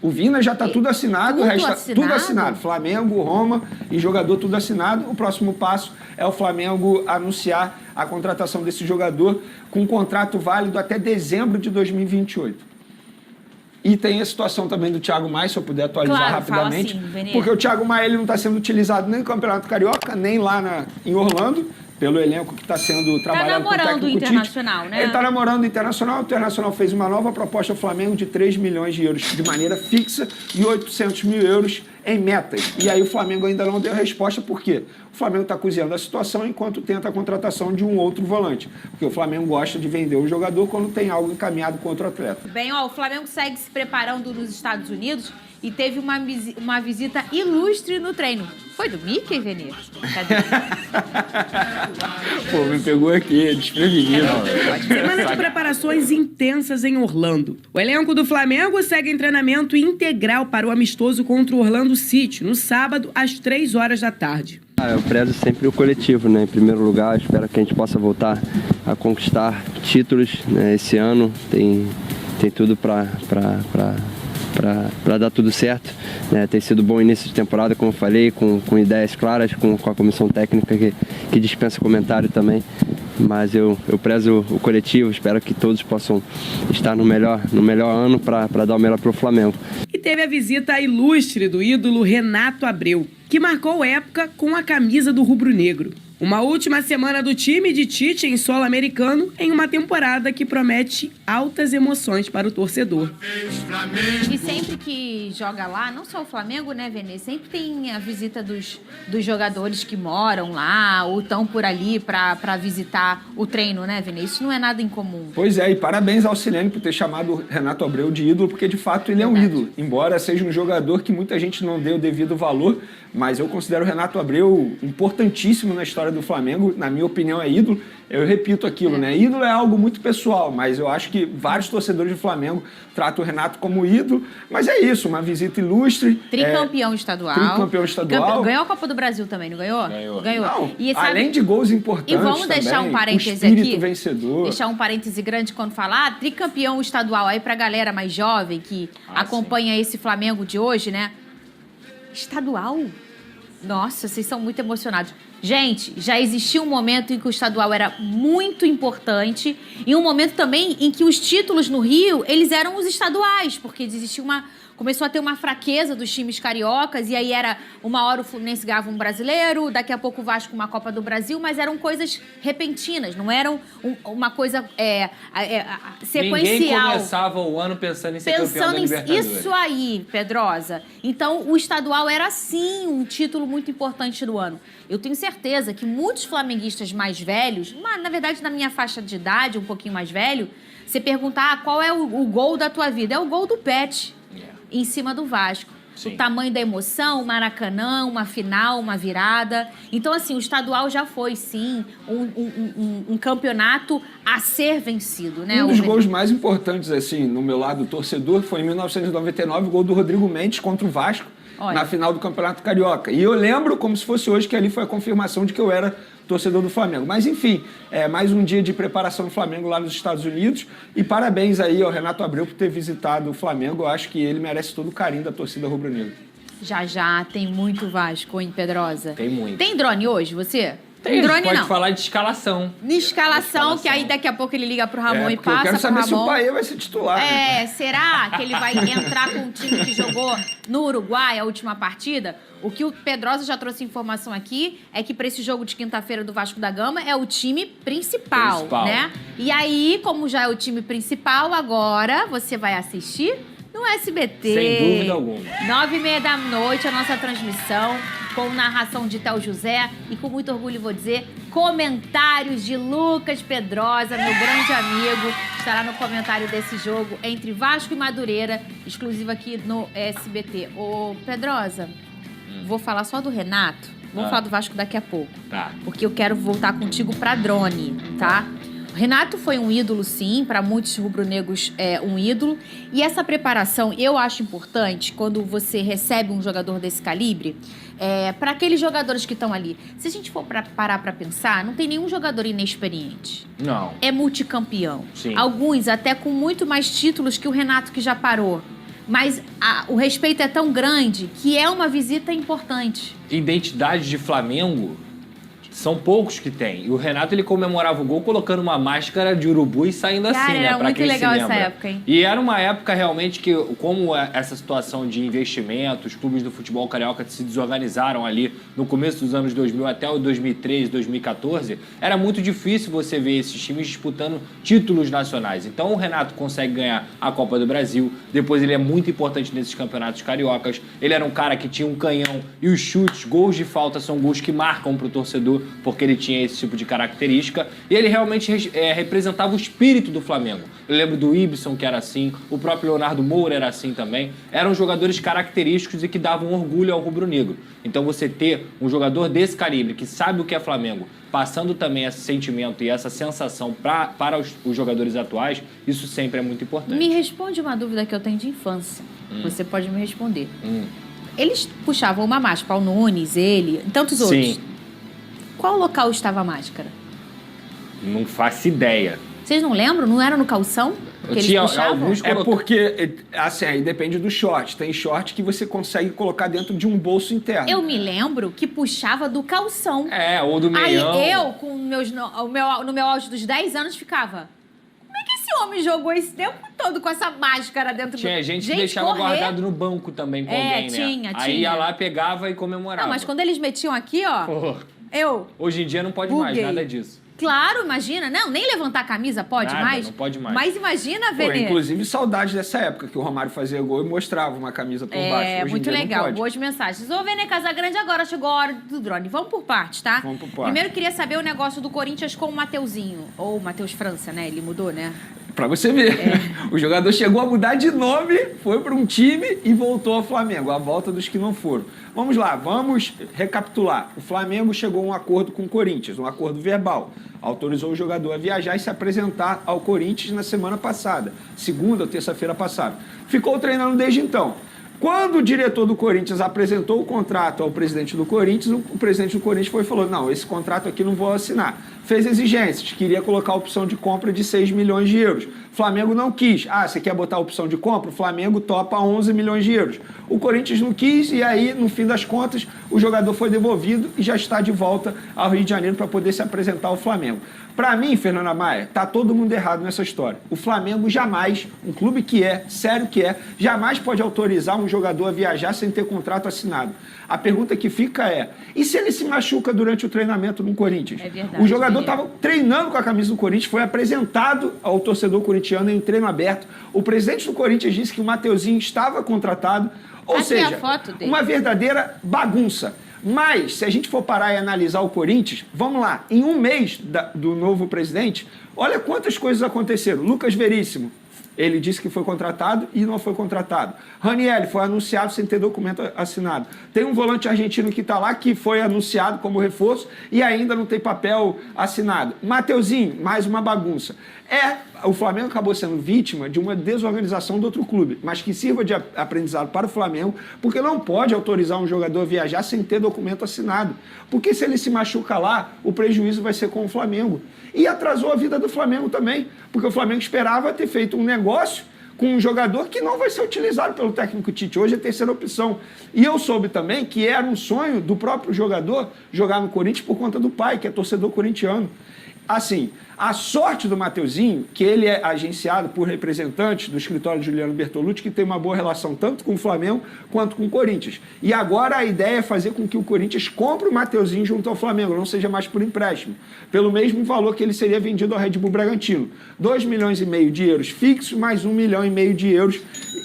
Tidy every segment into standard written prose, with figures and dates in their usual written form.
O Vina já está tudo assinado, Tudo o resto assinado? tudo assinado. Flamengo, Roma e jogador tudo assinado. O próximo passo é o Flamengo anunciar a contratação desse jogador com um contrato válido até dezembro de 2028. E tem a situação também do Thiago Maia, se eu puder atualizar rapidamente. Fala assim, Benê. Porque o Thiago Maia ele não está sendo utilizado nem no Campeonato Carioca, nem lá em Orlando, pelo elenco que está sendo trabalhado com o namorando técnico o Internacional, Tite. né? Ele está namorando o Internacional. O Internacional fez uma nova proposta ao Flamengo de 3 milhões de euros de maneira fixa e 800 mil euros em metas. E aí o Flamengo ainda não deu resposta, por quê? O Flamengo está cozinhando a situação enquanto tenta a contratação de um outro volante. Porque o Flamengo gosta de vender o jogador quando tem algo encaminhado com outro atleta. Bem, ó, o Flamengo segue se preparando nos Estados Unidos e teve uma visita ilustre no treino. Foi do Mickey, Venê? Cadê? Pô, me pegou aqui, desprevenido. Semana de preparações intensas em Orlando. O elenco do Flamengo segue em treinamento integral para o amistoso contra o Orlando City, no sábado, às 3 horas da tarde. Eu prezo sempre o coletivo, né? Em primeiro lugar, espero que a gente possa voltar a conquistar títulos, né? Esse ano tem tudo para dar tudo certo, né? Tem sido bom início de temporada, como eu falei, com ideias claras, com a comissão técnica que dispensa comentário também. Mas eu prezo o coletivo, espero que todos possam estar no melhor ano para dar o melhor para o Flamengo. E teve a visita ilustre do ídolo Renato Abreu, que marcou época com a camisa do rubro-negro. Uma última semana do time de Tite em solo americano em uma temporada que promete altas emoções para o torcedor. E sempre que joga lá, não só o Flamengo, né, Venê? Sempre tem a visita dos jogadores que moram lá ou estão por ali para visitar o treino, né, Venê? Isso não é nada incomum. Pois é, e parabéns ao Silene por ter chamado o Renato Abreu de ídolo, porque de fato ele é um ídolo. Embora seja um jogador que muita gente não dê o devido valor, mas eu considero o Renato Abreu importantíssimo na história do Flamengo. Na minha opinião, é ídolo. Eu repito aquilo, né? Ídolo é algo muito pessoal, mas eu acho que vários torcedores do Flamengo tratam o Renato como ídolo. Mas é isso, uma visita ilustre. Tricampeão estadual. Tricampeão estadual. Ganhou a Copa do Brasil também, não ganhou? Ganhou. Não, E sabe, além de gols importantes e vamos deixar também, um parêntese o espírito aqui. vencedor. Deixar um parêntese grande quando falar tricampeão estadual aí pra galera mais jovem que acompanha esse Flamengo de hoje, né? Estadual. Nossa, vocês são muito emocionados. Gente, já existiu um momento em que o estadual era muito importante e um momento também em que os títulos no Rio, eles eram os estaduais, porque existia começou a ter uma fraqueza dos times cariocas e aí era uma hora o Fluminense ganhava um brasileiro, daqui a pouco o Vasco uma Copa do Brasil, mas eram coisas repentinas, não eram uma coisa sequencial. Ninguém começava o ano pensando em ser campeão da Libertadores. Isso aí, Pedrosa. Então, o estadual era, sim, um título muito importante do ano. Eu tenho certeza que muitos flamenguistas mais velhos, na verdade, na minha faixa de idade, um pouquinho mais velho, você perguntar qual é o gol da tua vida. É o gol do Pet, em cima do Vasco. Sim. O tamanho da emoção, o Maracanã, uma final, uma virada. Então, assim, o estadual já foi, sim, um campeonato a ser vencido, né? Um dos gols mais importantes, assim, no meu lado torcedor, foi em 1999, o gol do Rodrigo Mendes contra o Vasco, na final do Campeonato Carioca. E eu lembro, como se fosse hoje, que ali foi a confirmação de que eu era torcedor do Flamengo. Mas, enfim, mais um dia de preparação do Flamengo lá nos Estados Unidos. E parabéns aí ao Renato Abreu por ter visitado o Flamengo. Eu acho que ele merece todo o carinho da torcida rubro-negra. Já tem muito Vasco, hein, Pedrosa? Tem muito. Tem drone hoje, você? Tem drone pode não. falar de escalação. Escalação, que aí daqui a pouco ele liga pro Ramon e passa. Eu quero saber pro se o Ramon. Paê vai ser titular. Será que ele vai entrar com um time que jogou no Uruguai a última partida? O que o Pedrosa já trouxe informação aqui é que para esse jogo de quinta-feira do Vasco da Gama é o time principal, né? E aí, como já é o time principal, agora você vai assistir no SBT. Sem dúvida alguma. 9h30 da noite, a nossa transmissão, com narração de Théo José e, com muito orgulho, vou dizer, comentários de Lucas Pedrosa, meu grande amigo. Estará no comentário desse jogo entre Vasco e Madureira, exclusivo aqui no SBT. Ô, Pedrosa, vou falar só do Renato. Vamos falar do Vasco daqui a pouco. Tá. Porque eu quero voltar contigo pra drone, tá? O Renato foi um ídolo, sim, para muitos rubro-negros um ídolo. E essa preparação eu acho importante quando você recebe um jogador desse calibre, para aqueles jogadores que estão ali. Se a gente for parar para pensar, não tem nenhum jogador inexperiente. Não. É multicampeão. Sim. Alguns até com muito mais títulos que o Renato, que já parou. Mas o respeito é tão grande que é uma visita importante. Identidade de Flamengo, são poucos que tem. E o Renato, ele comemorava o gol colocando uma máscara de urubu e saindo Cara, assim, né? era Pra muito quem legal se essa lembra. época, hein? E era uma época realmente que, como essa situação de investimento, os clubes do futebol carioca se desorganizaram ali no começo dos anos 2000 até o 2013, 2014, era muito difícil você ver esses times disputando títulos nacionais. Então o Renato consegue ganhar a Copa do Brasil, depois ele é muito importante nesses campeonatos cariocas, ele era um cara que tinha um canhão e os chutes, gols de falta são gols que marcam pro torcedor, porque ele tinha esse tipo de característica, e ele realmente representava o espírito do Flamengo. Eu lembro do Ibson, que era assim, o próprio Leonardo Moura era assim também. Eram jogadores característicos e que davam orgulho ao rubro-negro. Então você ter um jogador desse calibre, que sabe o que é Flamengo, passando também esse sentimento e essa sensação para os jogadores atuais, isso sempre é muito importante. Me responde uma dúvida que eu tenho de infância. Você pode me responder. Eles puxavam uma máscara, Paulo Nunes, ele, e tantos outros. Sim. Qual local estava a máscara? Não faço ideia. Vocês não lembram? Não era no calção que eles tinha puxavam? alguns- É porque, assim, aí depende do short. Tem short que você consegue colocar dentro de um bolso interno. Eu me lembro que puxava do calção. Ou do meião. Aí eu, com no meu auge dos 10 anos, ficava... Como é que esse homem jogou esse tempo todo com essa máscara dentro Tinha do... gente que deixava correr... guardado no banco também com alguém, né? tinha. Aí ia lá, pegava e comemorava. Não, mas quando eles metiam aqui, ó... Pô, Eu... hoje em dia não pode mais Buguei. nada disso. Claro, imagina. Não, nem levantar a camisa pode Nada, mais. não pode mais. Mas imagina, Pô, Vene. inclusive, saudade dessa época que o Romário fazia gol e mostrava uma camisa por baixo. É, Hoje em muito dia não legal. pode. Boas mensagens. Ô, Vene Casagrande, agora chegou a hora do drone. Vamos por partes, tá? Vamos por partes. Primeiro, queria saber o negócio do Corinthians com o Mateuzinho. Ou Matheus França, né? Ele mudou, né? Pra você ver. É. O jogador chegou a mudar de nome, foi para um time e voltou ao Flamengo. A volta dos que não foram. Vamos lá, vamos recapitular. O Flamengo chegou a um acordo com o Corinthians, um acordo verbal. Autorizou o jogador a viajar e se apresentar ao Corinthians na semana passada. Segunda ou terça-feira passada. Ficou treinando desde então. Quando o diretor do Corinthians apresentou o contrato ao presidente do Corinthians, o presidente do Corinthians foi e falou: não, esse contrato aqui não vou assinar. Fez exigências, queria colocar a opção de compra de 6 milhões de euros. Flamengo não quis. Ah, você quer botar a opção de compra? O Flamengo topa 11 milhões de euros. O Corinthians não quis e aí, no fim das contas, o jogador foi devolvido e já está de volta ao Rio de Janeiro para poder se apresentar ao Flamengo. Para mim, Fernanda Maia, tá todo mundo errado nessa história. O Flamengo jamais, um clube que é, sério que é, jamais pode autorizar um jogador a viajar sem ter contrato assinado. A pergunta que fica é, e se ele se machuca durante o treinamento no Corinthians? É verdade, O jogador Felipe. estava treinando com a camisa do Corinthians, foi apresentado ao torcedor corintiano em treino aberto. O presidente do Corinthians disse que o Mateuzinho estava contratado, ou Aqui seja, a foto dele. uma verdadeira bagunça. Mas, se a gente for parar e analisar o Corinthians, vamos lá, em um mês do novo presidente, olha quantas coisas aconteceram. Lucas Veríssimo, ele disse que foi contratado e não foi contratado. Ranieri foi anunciado sem ter documento assinado. Tem um volante argentino que está lá, que foi anunciado como reforço e ainda não tem papel assinado. Mateuzinho, mais uma bagunça. O Flamengo acabou sendo vítima de uma desorganização do outro clube, mas que sirva de aprendizado para o Flamengo, porque não pode autorizar um jogador a viajar sem ter documento assinado. Porque se ele se machuca lá, o prejuízo vai ser com o Flamengo. E atrasou a vida do Flamengo também, porque o Flamengo esperava ter feito um negócio com um jogador que não vai ser utilizado pelo técnico Tite. Hoje é a terceira opção. E eu soube também que era um sonho do próprio jogador jogar no Corinthians por conta do pai, que é torcedor corintiano. Assim, a sorte do Mateuzinho, que ele é agenciado por representantes do escritório de Juliano Bertolucci, que tem uma boa relação tanto com o Flamengo quanto com o Corinthians. E agora a ideia é fazer com que o Corinthians compre o Mateuzinho junto ao Flamengo, não seja mais por empréstimo, pelo mesmo valor que ele seria vendido ao Red Bull Bragantino. 2,5 milhões de euros fixos, mais 1,5 milhão de euros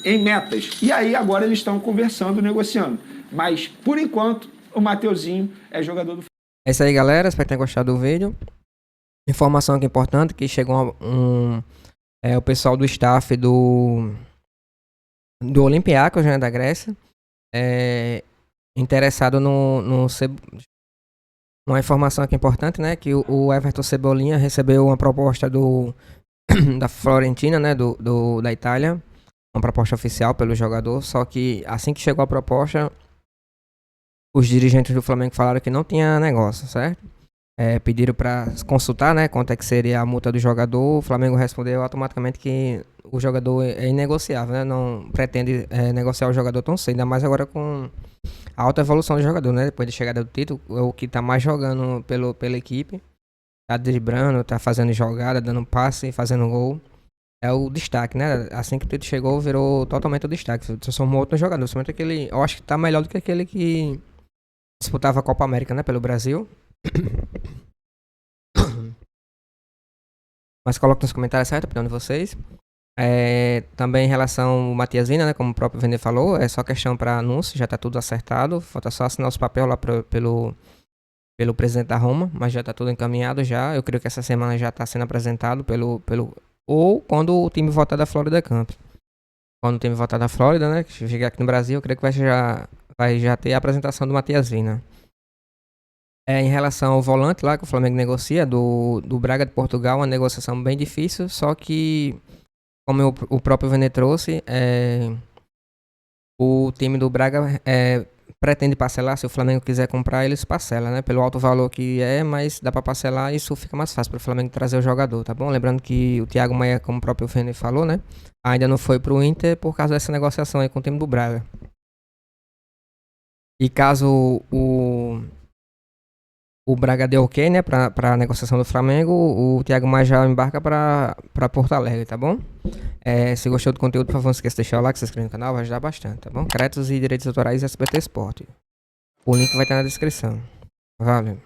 em metas. E aí agora eles estão conversando, negociando. Mas, por enquanto, o Mateuzinho é jogador do Flamengo. É isso aí, galera. Espero que tenham gostado do vídeo. Informação aqui importante, que chegou o pessoal do staff do Olympiacos, né, da Grécia, interessado uma informação aqui importante, né, que o Everton Cebolinha recebeu uma proposta da Fiorentina, né, da Itália, uma proposta oficial pelo jogador, só que assim que chegou a proposta, os dirigentes do Flamengo falaram que não tinha negócio, certo? pediram para consultar, né, quanto é que seria a multa do jogador. O Flamengo respondeu automaticamente que o jogador é inegociável, né, não pretende negociar o jogador tão cedo, ainda mais agora com a alta evolução do jogador, né, depois de chegada do título, o que tá mais jogando pela equipe, tá driblando, tá fazendo jogada, dando passe, fazendo gol. É o destaque, né? Assim que o título chegou, virou totalmente o destaque. Transformou outro jogador. Somente aquele. Eu acho que tá melhor do que aquele que disputava a Copa América, né? Pelo Brasil. Mas coloco nos comentários, certo? A opinião de vocês. Também em relação ao Matias Vina, né? Como o próprio Vender falou, é só questão para anúncio, já tá tudo acertado. Falta só assinar os papéis lá pelo presidente da Roma, mas já tá tudo encaminhado já. Eu creio que essa semana já tá sendo apresentado ou quando o time voltar da Florida Campos. Quando o time voltar da Flórida, né? Que chegar aqui no Brasil, eu creio que vai já ter a apresentação do Matias Vina. Em relação ao volante lá que o Flamengo negocia, do Braga de Portugal, uma negociação bem difícil, só que, como o próprio Vene trouxe, o time do Braga pretende parcelar. Se o Flamengo quiser comprar, eles parcelam, né? Pelo alto valor que mas dá pra parcelar e isso fica mais fácil para o Flamengo trazer o jogador, tá bom? Lembrando que o Thiago Maia, como o próprio Vene falou, né? Ainda não foi pro Inter por causa dessa negociação aí com o time do Braga. E caso o Braga deu ok, né, pra negociação do Flamengo, o Thiago Maia já embarca pra Porto Alegre, tá bom? Se gostou do conteúdo, por favor, não esqueça de deixar o like, se inscrever no canal, vai ajudar bastante, tá bom? Créditos e direitos autorais SBT Sport. O link vai estar na descrição. Valeu.